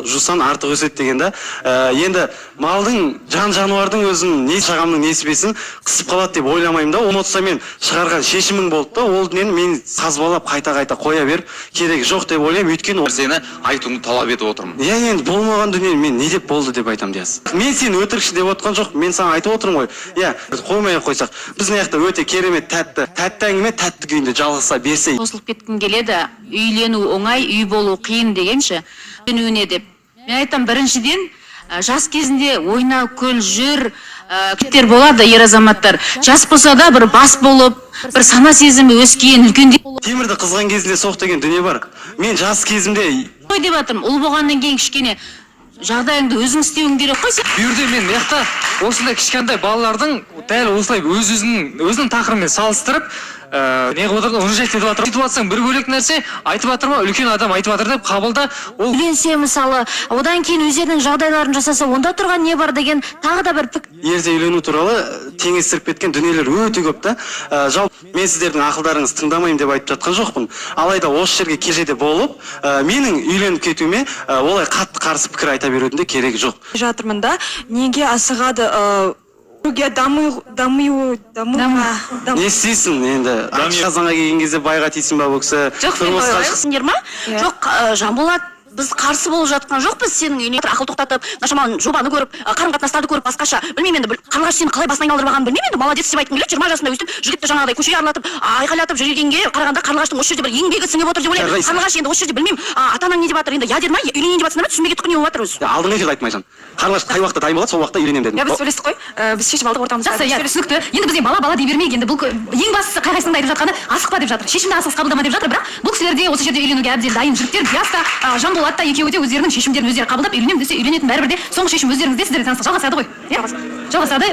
жусан артық өсет деген да. Енді малдың, жануардың өзінің не шағамның несібесін қысып қалады деп ойламаймын да. Ұмытса мен шығарған шешімің болды да, ол дүниені мен сазбалап қайта қоя бер, керегі жоқ деп ойлаймын. Өйткені сені айтуыңды талап етіп отырмын. Енді болмаған дүние мен не деп болды деп айтам дейсіз. Мен сені өтірікші деп отқан жоқ, мен саған айтып отырмын ғой. Қоймай қойсақ. Біздің жақта өте керемет тәтті әңгіме тәтті күйінде жалғаса берсе. Қосылып кеткім келеді. Үйлену оңай, үй болу қиын дегенше. Үйленуіне деп. Мен айтам, біріншіден жас кезінде ойна, күл, жүр, кеттер болады, ер азаматтар. Жас болса да бір бас болып, бір сана сезімі өскен, үлкенде. Темірді қызған кезінде соқ деген дүние бар. Мен жас кезімде Ой деп жатырмын, ұл болғаннан кейін кішкене жағдайыңды өзің істеуің керек қой. Бүйірде мен мияқта осындай кішкентай балалардың дәл осылай өзінің тақырымен салыстырып, неғып отырды, оны жетіп жатыр. Айтып жатсаң бір бөлек нәрсе, айтып жатыр ма, үлкен адам айтып жатыр деп қабылда. Ол Үйленсе мысалы, одан кейін өздерінің жағдайларын жасаса, онда тұрған не бар деген тағы да бір пікір. ерте үйлену туралы теңестіріп кеткен дүниелер өте көп та. Жалпы мен сіздердің ақылдарыңызды тыңдамаймын деп айтып жатқан жоқпын. Алайда осы жерге кежеде болып, менің үйленіп кетуіме олай қатты қарсы пікір айта берудің де керегі жоқ. Жатырмын да, неге асығады Не істейсің енді? Қазанға келген кезде байға тисің ба бұл кісі? Жоқ, мен ойлайсыңдер ма? Жоқ, Жанболат, біз қарсы болып жатқан жоқпыз сенің үйіне. Ақыл тоқтатып, нашаман жобаны көріп, қарым-қатынастарды көріп басқаша. Білмеймін енді, қарлығаш сені қалай басынан айналдырмағанын білмеймін енді. Молодец деп айтқым келеді. 20 жасында өстіп, жігітті жаңағыдай көшеге аралатып, айқайлатып жүргенге қарағанда қарлығаштың осы жерде бір еңбегі сіңіп отыр деп ойлаймын. Қарлығаш енді осы жерде білмеймін, ата-анаң не деп жатыр енді? Я деді ма, үйленейін деп жатсыңдар ма? Түсінбей кетті не болып жатыр өзі. Алдыңа келіп айтмайсың. Қарлығаш қай уақытта дайын болады, сол уақытта үйленемін дедім. Біз сөйлестік қой, біз шешіп алдық ортамызда. Жақсы, түсінікті. Енді бізге бала дей бермейік. Енді бұл ең бастысы қай-қайсының да айтып жатқаны асықпа деп жатыр. Шешімді асығыс қабылдама деп жатыр, бірақ бұл кісілер де осы жерде үйленуге әбден дайын жігіттер. Диас та, Жанболат та екеуі де өздерінің шешімдерін өздері қабылдап үйленемін десе үйленетін, бәрібір де соңғы шешім өздеріңізде, сіздерде таныстық жалғасады ғой. Жалғасады.